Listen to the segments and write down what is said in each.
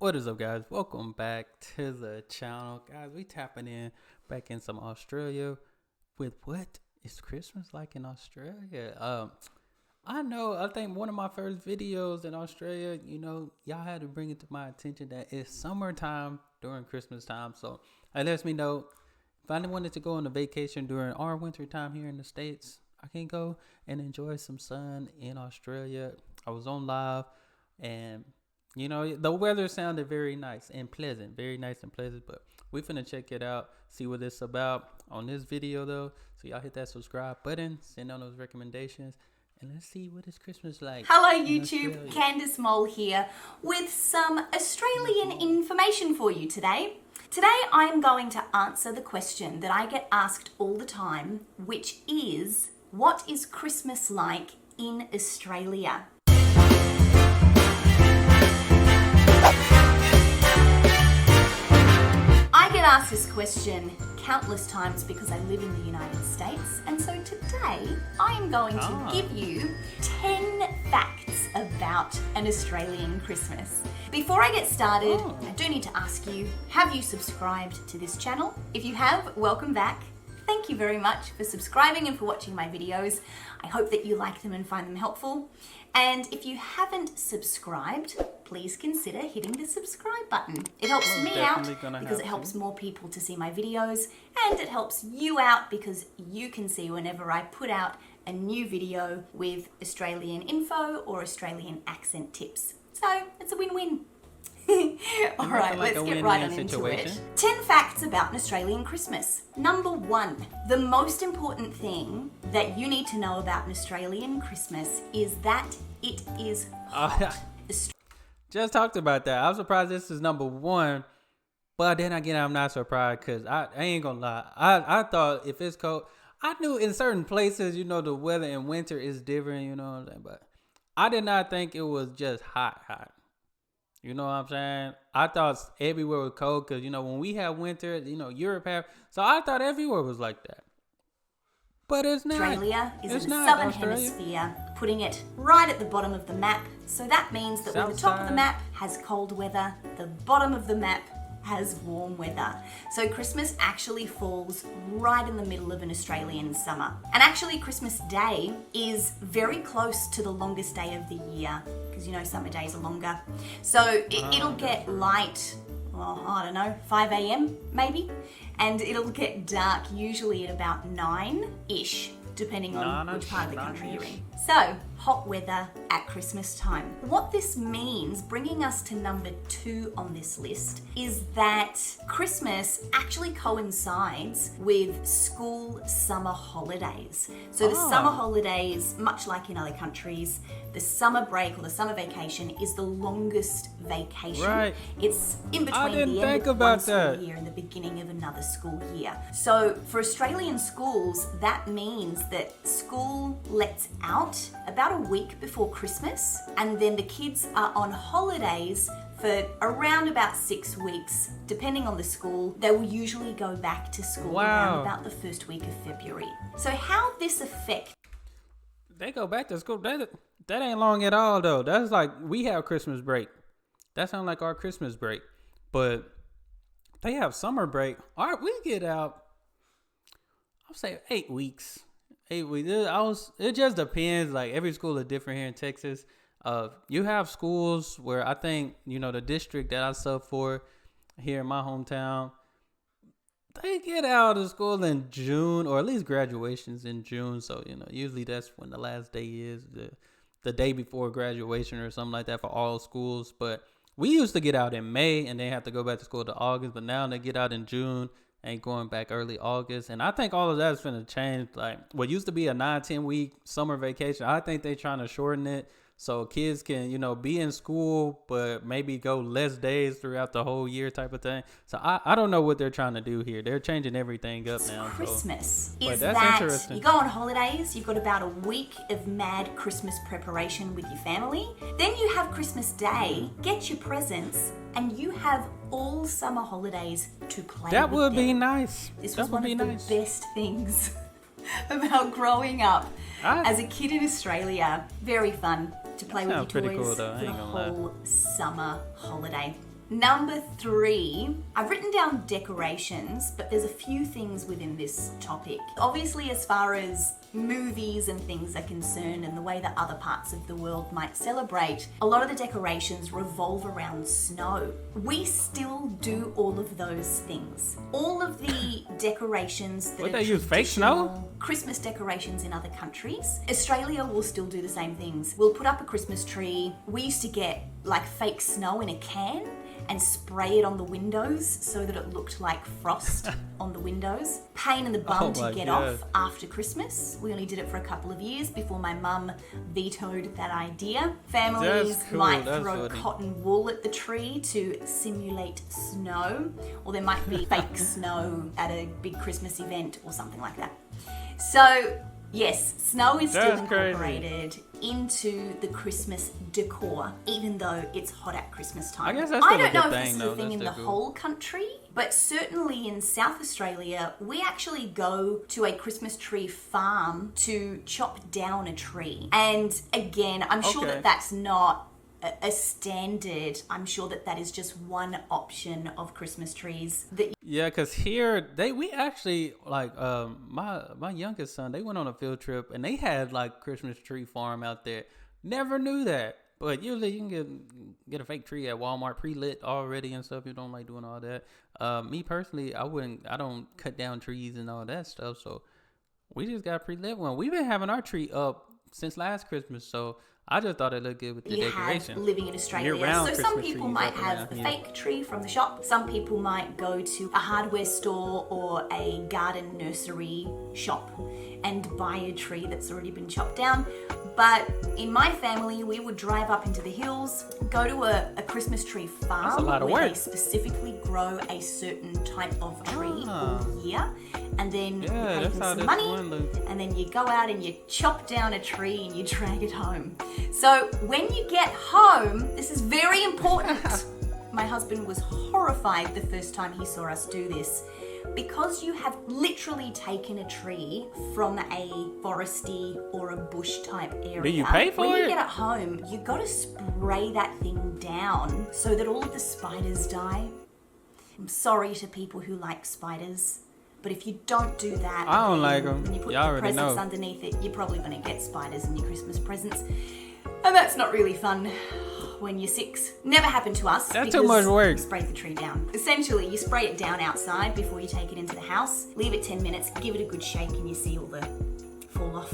What is up, guys? Welcome back to the channel. Guys, we tapping in back in some Australia with what is Christmas like in Australia. I think one of my first videos in Australia, y'all had to bring it to my attention that it's summertime during Christmas time. So it lets me know if I wanted to go on a vacation during our winter time here in the States, I can go and enjoy some sun in Australia. I was on live and the weather sounded very nice and pleasant, very nice and pleasant, but we finna check it out, see what it's about on this video though. So y'all hit that subscribe button, send on those recommendations, and let's see what is Christmas like. Hello YouTube, Candice Mole here with some Australian information for you today. Today I am going to answer the question that I get asked all the time, which is, what is Christmas like in Australia? I get asked this question countless times because I live in the United States, and so today I am going to give you 10 facts about an Australian Christmas. Before I get started, I do need to ask you, have you subscribed to this channel? If you have, welcome back. Thank you very much for subscribing and for watching my videos. I hope that you like them and find them helpful. And if you haven't subscribed, please consider hitting the subscribe button. It helps me out because it helps more people to see my videos, and it helps you out because you can see whenever I put out a new video with Australian info or Australian accent tips. So it's a win-win. All right, let's get right on into it. 10 facts about an Australian Christmas. Number 1, the most important thing that you need to know about an Australian Christmas is that it is hot. Just talked about that. I was surprised this is number 1, but then again, I'm not surprised because I ain't gonna lie. I thought if it's cold, I knew in certain places, the weather in winter is different, you know what I'm saying? But I did not think it was just hot. You know what I'm saying? I thought everywhere was cold because, when we have winter, Europe have. So I thought everywhere was like that. But it's not. Australia is in the southern hemisphere, putting it right at the bottom of the map. So that means that when the top of the map has cold weather, the bottom of the map has warm weather. So Christmas actually falls right in the middle of an Australian summer. And actually Christmas Day is very close to the longest day of the year because summer days are longer. So it'll get light, I don't know, 5 a.m. maybe, and it'll get dark usually at about 9-ish, depending on which part of the country you're in. So, hot weather at Christmas time. What this means, bringing us to number 2 on this list, is that Christmas actually coincides with school summer holidays. So the summer holidays, much like in other countries, the summer break or the summer vacation is the longest vacation. Right. It's in between the end of one school year and the beginning of another school year. So for Australian schools, that means that school lets out about a week before Christmas, and then the kids are on holidays for around about 6 weeks. Depending on the school, they will usually go back to school around about the first week of February. So how this affects... They go back to school. That ain't long at all, though. That's like, we have Christmas break. That sounds like our Christmas break. But they have summer break. All right, we get out, I'll say 8 weeks. 8 weeks. It just depends. Like, every school is different here in Texas. You have schools where I think, the district that I sub for here in my hometown, they get out of school in June, or at least graduation's in June. So, usually that's when the last day is, the day before graduation or something like that for all schools. But we used to get out in May and then have to go back to school to August. But now they get out in June and going back early August. And I think all of that is going to change. Like, what used to be a 9-10 week summer vacation, I think they're trying to shorten it so kids can, be in school, but maybe go less days throughout the whole year type of thing. So I don't know what they're trying to do here. They're changing everything up now. Christmas is that you go on holidays, you've got about a week of mad Christmas preparation with your family. Then you have Christmas Day, get your presents, and you have all summer holidays to play with. That would be nice. This was one of the best things about growing up as a kid in Australia. Very fun to play with your toys for the whole summer holiday. Number 3, I've written down decorations, but there's a few things within this topic. Obviously, as far as movies and things are concerned and the way that other parts of the world might celebrate, a lot of the decorations revolve around snow. We still do all of those things. All of the decorations that Would are they use fake snow? Christmas decorations in other countries. Australia will still do the same things. We'll put up a Christmas tree. We used to get like fake snow in a can and spray it on the windows so that it looked like frost on the windows. Pain in the bum to get off after Christmas. We only did it for a couple of years before my mum vetoed that idea. Families might throw cotton wool at the tree to simulate snow, or there might be fake snow at a big Christmas event or something like that. So yes, snow is still incorporated into the Christmas decor, even though it's hot at Christmas time. I guess that's still a good thing, I don't know if this is a thing in the whole country, but certainly in South Australia, we actually go to a Christmas tree farm to chop down a tree. And again, I'm sure that that's not a standard. I'm sure that that is just one option of Christmas trees that because here we actually like my youngest son, they went on a field trip and they had like Christmas tree farm out there. Never knew that, but usually you can get a fake tree at Walmart pre-lit already and stuff. You don't like doing all that. Me personally, I don't cut down trees and all that stuff, so we just got a pre-lit one. We've been having our tree up since last Christmas, so I just thought it looked good with the decoration. Have living in Australia. So Christmas some people might have the fake tree from the shop. Some people might go to a hardware store or a garden nursery shop and buy a tree that's already been chopped down. But in my family, we would drive up into the hills, go to a Christmas tree farm. That's a lot of where work. They specifically grow a certain type of tree all year. And then you pay them some money, and then you go out and you chop down a tree and you drag it home. So when you get home, this is very important. My husband was horrified the first time he saw us do this. Because you have literally taken a tree from a foresty or a bush type area. Do you pay for when it? When you get it home, you got to spray that thing down so that all of the spiders die. I'm sorry to people who like spiders, but if you don't do that, I don't like them. When you put Y'all the presents underneath it, you're probably going to get spiders in your Christmas presents. And that's not really fun when you're 6. Never happened to us. That's too much work. You sprayed the tree down. Essentially, you spray it down outside before you take it into the house. Leave it 10 minutes, give it a good shake, and you see all the fall off.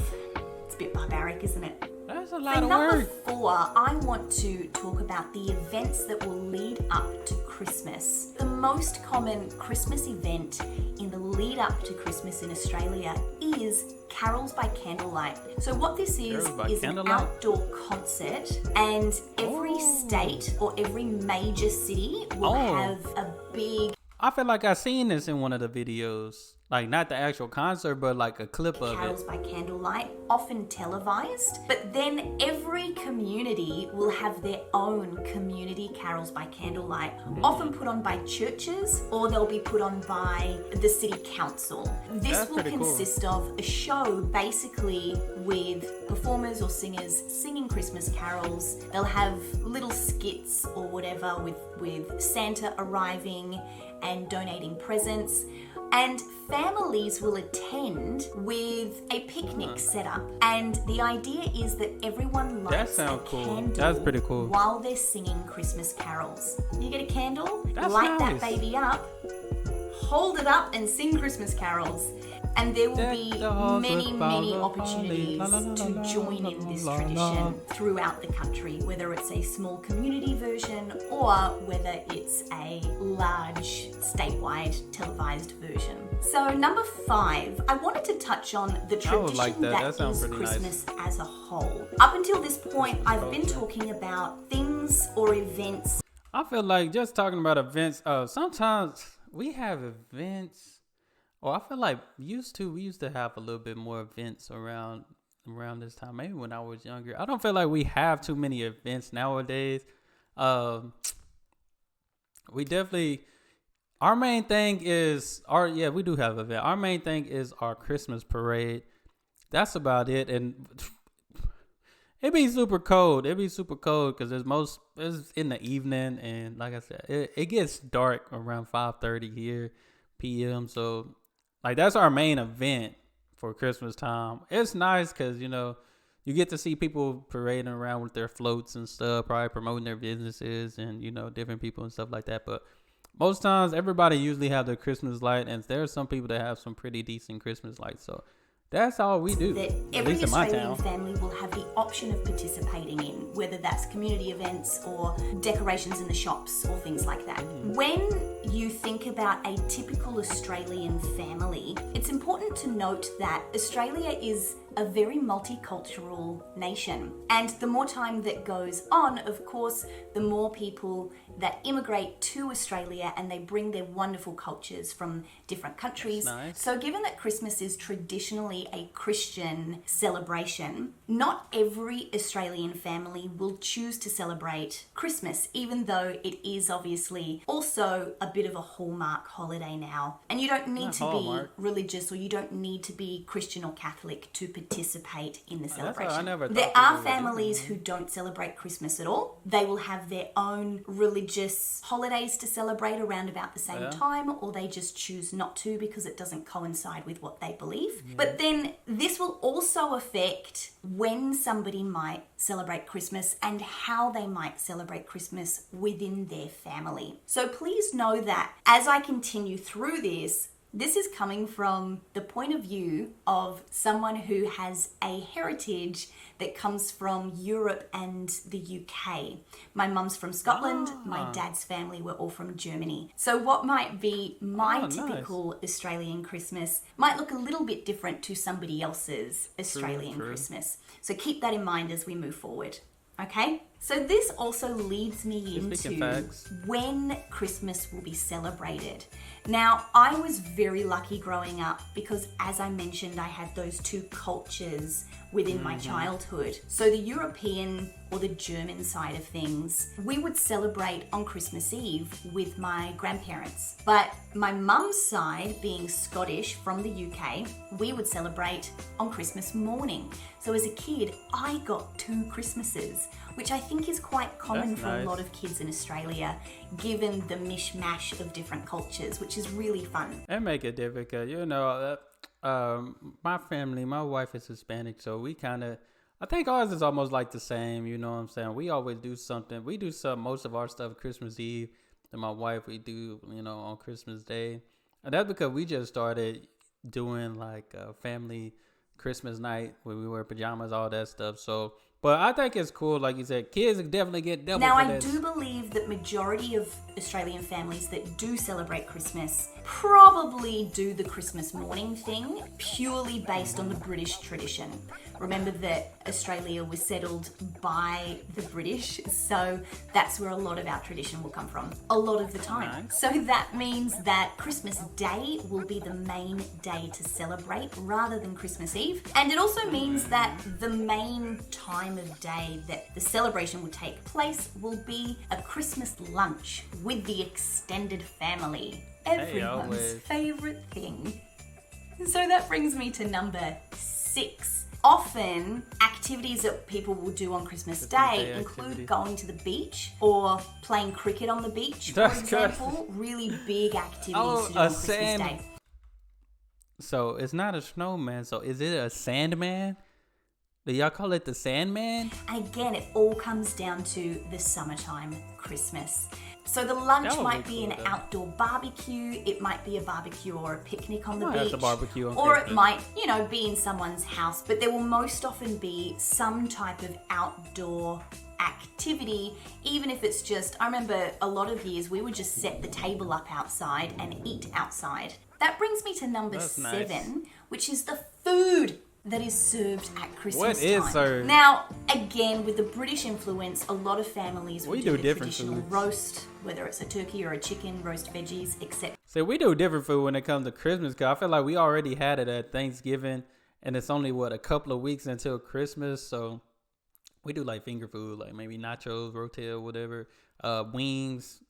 It's a bit barbaric, isn't it? That's a lot of Number work. 4, I want to talk about the events that will lead up to Christmas. The most common Christmas event in the lead up to Christmas in Australia is Carols by Candlelight. So what this is an outdoor concert, and every state or every major city will have a big... I feel like I've seen this in one of the videos. Like, not the actual concert, but like a clip of it. Carols by Candlelight, often televised. But then every community will have their own community Carols by Candlelight, often put on by churches, or they'll be put on by the city council. This will consist of a show basically with performers or singers singing Christmas carols. They'll have little skits or whatever with Santa arriving and donating presents. And families will attend with a picnic set up. And the idea is that everyone lights a candle. That's pretty cool. While they're singing Christmas carols. You get a candle, light that baby up, hold it up and sing Christmas carols. And there will be many, many opportunities to join in this tradition throughout the country, whether it's a small community version or whether it's a large statewide televised version. So number 5, I wanted to touch on the tradition that is Christmas as a whole. Up until this point, I've been talking about things or events. I feel like just talking about events, sometimes we have events. Well, I feel like we used to have a little bit more events around this time. Maybe when I was younger. I don't feel like we have too many events nowadays. We definitely, our main thing is we do have an event. Our main thing is our Christmas parade. That's about it. And It be super cold. It be super cold because it's in the evening, and like I said, it gets dark around 5:30 here p.m. So like that's our main event for Christmas time. It's nice because you get to see people parading around with their floats and stuff, probably promoting their businesses and different people and stuff like that. But most times, everybody usually have their Christmas light, and there are some people that have some pretty decent Christmas lights. So that's all we do. That at every least in my Australian town. family will have the option of participating in, whether that's community events or decorations in the shops or things like that. When you think about a typical Australian family, it's important to note that Australia is a very multicultural nation. And the more time that goes on, of course, the more people that immigrate to Australia and they bring their wonderful cultures from different countries. Nice. So given that Christmas is traditionally a Christian celebration, not every Australian family will choose to celebrate Christmas, even though it is obviously also a bit of a hallmark holiday now. And you don't need Not to hallmark. be religious, or you don't need to be Christian or Catholic to participate in the That's what I celebration. never thought There people are would do. families who don't celebrate Christmas at all. They will have their own religious holidays to celebrate around about the same Yeah. time, or they just choose not to because it doesn't coincide with what they believe. But then this will also affect when somebody might celebrate Christmas and how they might celebrate Christmas within their family. So please know that as I continue through this is coming from the point of view of someone who has a heritage that comes from Europe and the UK. My mum's from Scotland, my dad's family were all from Germany. So what might be my Oh, nice. typical Australian Christmas might look a little bit different to somebody else's Australian true. Christmas. So keep that in mind as we move forward. Okay? So this also leads me Speaking into facts. when Christmas will be celebrated. Now, I was very lucky growing up because, as I mentioned, I had those two cultures within my childhood. So the European or the German side of things, we would celebrate on Christmas Eve with my grandparents. But my mum's side, being Scottish from the UK, we would celebrate on Christmas morning. So as a kid, I got 2 Christmases, which I think is quite common That's for a nice. lot of kids in Australia, given the mishmash of different cultures, which is really fun. It make it difficult, my family, my wife is Hispanic, so we kind of, I think ours is almost like the same. You know what I'm saying? We always do something. We do most of our stuff Christmas Eve, and my wife we do on Christmas Day, and that's because we just started doing like a family Christmas night where we wear pajamas, all that stuff. So. But I think it's cool, like you said, kids definitely get double Now, for I this. do believe that majority of Australian families that do celebrate Christmas probably do the Christmas morning thing purely based on the British tradition. Remember that Australia was settled by the British, so that's where a lot of our tradition will come from, a lot of the time. Nice. So that means that Christmas Day will be the main day to celebrate rather than Christmas Eve. And it also means that the main time of day that the celebration will take place will be a Christmas lunch with the extended family. Everyone's always. favorite thing. So that brings me to number 6. Often, activities that people will do on Christmas Day Day include activity. going to the beach or playing cricket on the beach, for That's good. example. Really big activities Oh, to do a on Christmas sand- Day. So it's not a snowman. So is it a sandman? Do y'all call it the Sandman? Again, it all comes down to the summertime Christmas. So the lunch That would might be be cool, an though. outdoor barbecue, it might be a barbecue or a picnic on the Might have beach. to barbecue on or it Christmas. might, be in someone's house, but there will most often be some type of outdoor activity, even if it's just, I remember a lot of years we would just set the table up outside and eat outside. That brings me to number That's 7, nice. which is the food that is served at Christmas What is time. served? Now, again, with the British influence, a lot of families will We do do the different traditional foods. roast, whether it's a turkey or a chicken, roast veggies, etc. So we do different food when it comes to Christmas. Cause I feel like we already had it at Thanksgiving, and it's only a couple of weeks until Christmas. So we do like finger food, like maybe nachos, rotel, whatever, wings.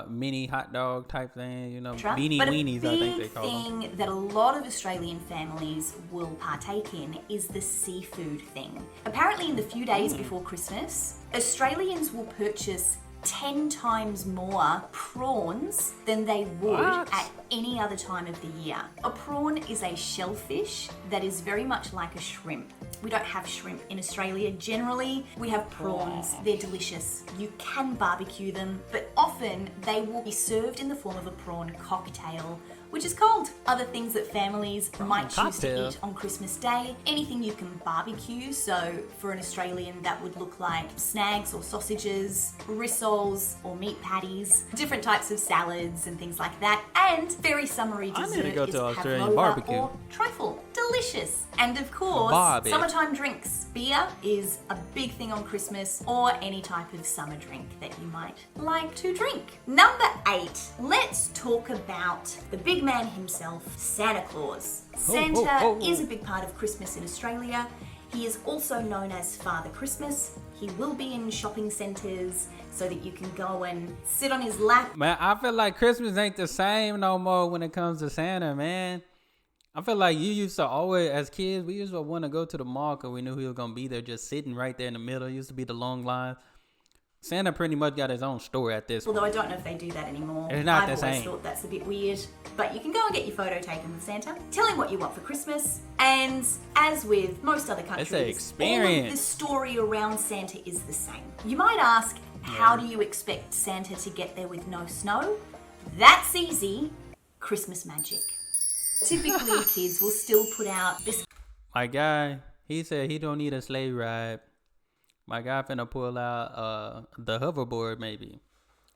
mini hot dog type thing, you know, But beanie a weenies, I think they big call them. thing that a lot of Australian families will partake in is the seafood thing. Apparently, in the few days before Christmas, Australians will purchase 10 times more prawns than they would What? at any other time of the year. A prawn is a shellfish that is very much like a shrimp. We don't have shrimp in Australia. Generally, we have prawns. They're delicious. You can barbecue them, but often they will be served in the form of a prawn cocktail, which is cold. Other things that families might choose to cocktail. eat on Christmas Day, anything you can barbecue. So for an Australian, that would look like snags or sausages, rissoles or meat patties, different types of salads and things like that. And very summery I dessert need to go is to Australian pavlova barbecue. or trifle. Delicious. And of course, Barbie. summertime drinks. Beer is a big thing on Christmas, or any type of summer drink that you might like to drink. Number 8, let's talk about the big man himself, Santa Claus. Santa is a big part of Christmas in Australia. He is also known as Father Christmas. He will be in shopping centres so that you can go and sit on his lap. Man, I feel like Christmas ain't the same no more when it comes to Santa, man. I feel like you used to always, as kids, we used to want to go to the mall because we knew he was going to be there just sitting right there in the middle. It used to be the long line. Santa pretty much got his own store at this Although point. I don't know if they do that anymore. It's not I've the always same. thought that's a bit weird. But you can go and get your photo taken with Santa. Tell him what you want for Christmas. And as with most other countries, It's an all of experience. the story around Santa is the same. You might ask, how do you expect Santa to get there with no snow? That's easy. Christmas magic. Typically, kids will still put out this. My guy, he said he don't need a sleigh ride. My guy finna pull out the hoverboard maybe.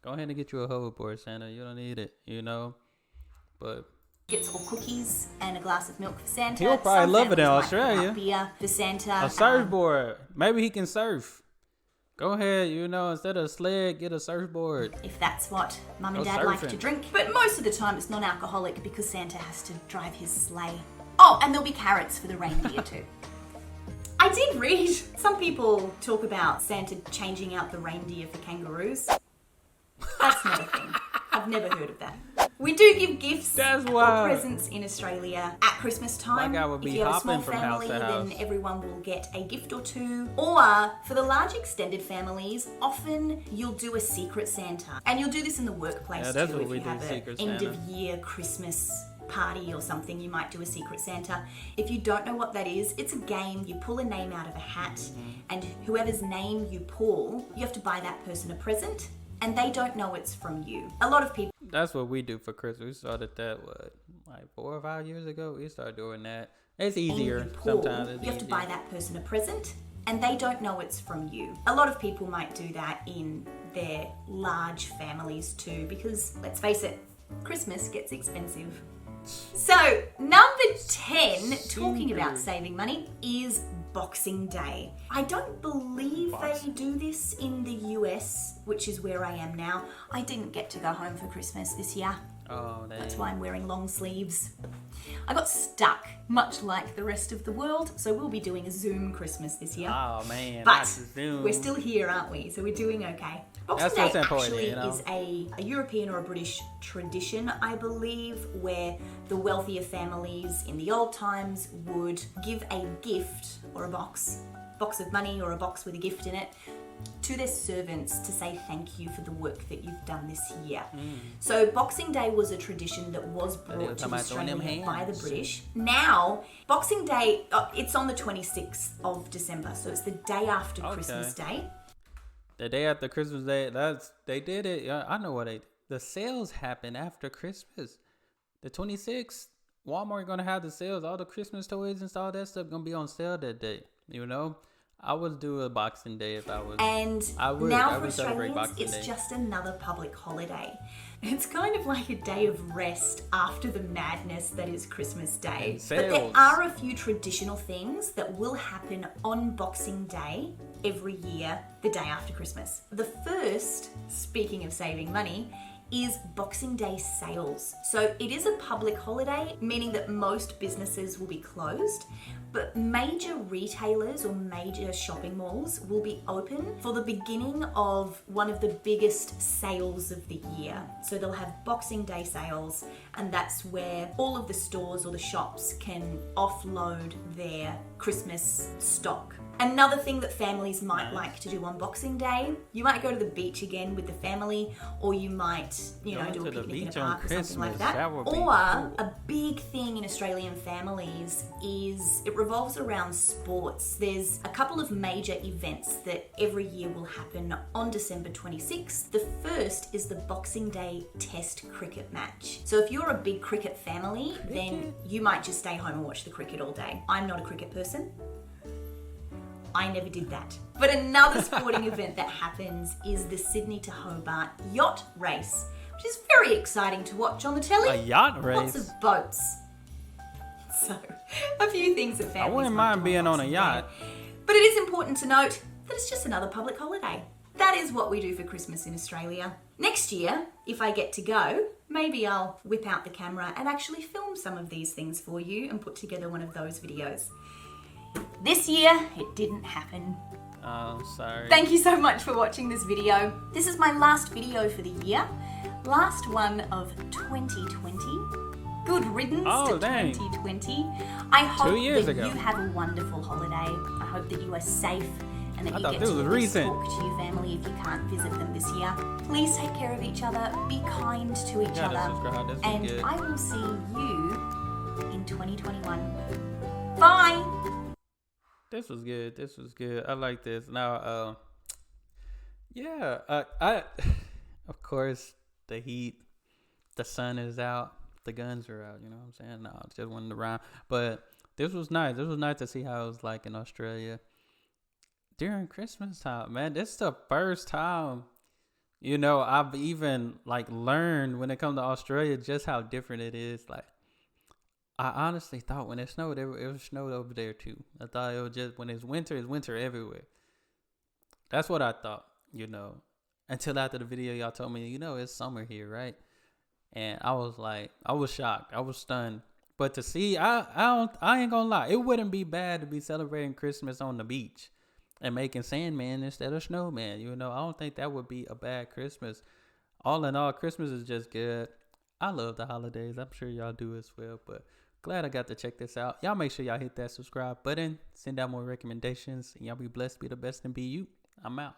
Go ahead and get you a hoverboard, Santa. You don't need it, you know. But Gets all cookies and a glass of milk for Santa. He'll probably Some love it in families might put out Australia. Beer for Santa. a surfboard. Maybe he can surf. Go ahead, you know, instead of a sled, get a surfboard. If that's what mum and Go dad like surfing. to drink. But most of the time it's non-alcoholic because Santa has to drive his sleigh. Oh, and there'll be carrots for the reindeer too. I did read some people talk about Santa changing out the reindeer for kangaroos. That's not a thing. I've never heard of that. We do give gifts That's or wild. presents in Australia at Christmas time. My guy would If be you have a small hopping from house family, to house. then everyone will get a gift or two. Or for the large extended families, often you'll do a secret Santa. And you'll do this in the workplace Yeah, that's too. what If we you do, have secret an end Santa. of year Christmas party or something, you might do a secret Santa. If you don't know what that is, it's a game. You pull a name out of a hat, and whoever's name you pull, you have to buy that person a present, and they don't know it's from you. A lot of people That's what we do for Christmas. We started that, like 4 or 5 years ago? We started doing that. It's easier. you pull, Sometimes it's you have to easier. buy that person a present, and they don't know it's from you. A lot of people might do that in their large families too, because let's face it, Christmas gets expensive. So, number 10, talking about saving money, is Boxing Day. I don't believe they do this in the US, which is where I am now. I didn't get to go home for Christmas this year. Oh, That's why I'm wearing long sleeves. I got stuck, much like the rest of the world, so we'll be doing a Zoom Christmas this year. Oh, man. But not Zoom. we're still here, aren't we? So we're doing okay. Boxing That's Day what's important, actually you know? is a European or a British tradition, I believe, where the wealthier families in the old times would give a gift or a box of money or a box with a gift in it to their servants to say thank you for the work that you've done this year. So Boxing Day was a tradition that was they were brought to talking about throwing them Australia by the hands. British. Now, Boxing Day, it's on the 26th of December, so it's the day after Christmas Day. The day after Christmas Day, they did it. Yeah, I know what they did. The sales happen after Christmas. The 26th, Walmart gonna have the sales. All the Christmas toys and all that stuff gonna be on sale that day. You know, I would do a Boxing Day if I was. And I would now for celebrate Australians, Boxing it's Day. just another public holiday. It's kind of like a day of rest after the madness that is Christmas Day. And But there sales. are a few traditional things that will happen on Boxing Day every year, the day after Christmas. The first, speaking of saving money, is Boxing Day sales. So it is a public holiday, meaning that most businesses will be closed, but major retailers or major shopping malls will be open for the beginning of one of the biggest sales of the year. So they'll have Boxing Day sales, and that's where all of the stores or the shops can offload their Christmas stock. Another thing that families might like to do on Boxing Day, you might go to the beach again with the family, or you might, do a picnic in a park or something like that. Or a big thing in Australian families is it revolves around sports. There's a couple of major events that every year will happen on December 26th. The first is the Boxing Day Test cricket match. So if you're a big cricket family, then you might just stay home and watch the cricket all day. I'm not a cricket person. I never did that. But another sporting event that happens is the Sydney to Hobart yacht race, which is very exciting to watch on the telly. A yacht race? Lots of boats. So, a few things that families I wouldn't mind being on a yacht. But it is important to note that it's just another public holiday. That is what we do for Christmas in Australia. Next year, if I get to go, maybe I'll whip out the camera and actually film some of these things for you and put together one of those videos. This year, it didn't happen. Oh, sorry. Thank you so much for watching this video. This is my last video for the year. Last one of 2020. Good riddance to 2020. I hope that you have a wonderful holiday. I hope that you are safe and that you get to talk to your family if you can't visit them this year. Please take care of each other. Be kind to each other. And I will see you in 2021. Bye! This was good. This was good. I like this. Now, I of course, the heat, the sun is out, the guns are out. You know what I'm saying? No, I just wanted to rhyme. But this was nice. This was nice to see how it was like in Australia during Christmas time. Man, this is the first time, I've even like learned when it comes to Australia just how different it is. Like, I honestly thought when it snowed, it snowed over there too. I thought it was just when it's winter everywhere. That's what I thought, until after the video, y'all told me, it's summer here, right? And I was like, I was shocked. I was stunned. But to see, I ain't gonna lie. It wouldn't be bad to be celebrating Christmas on the beach and making Sandman instead of Snowman. I don't think that would be a bad Christmas. All in all, Christmas is just good. I love the holidays. I'm sure y'all do as well, but glad I got to check this out. Y'all make sure y'all hit that subscribe button, send out more recommendations, and y'all be blessed, be the best, and be you. I'm out.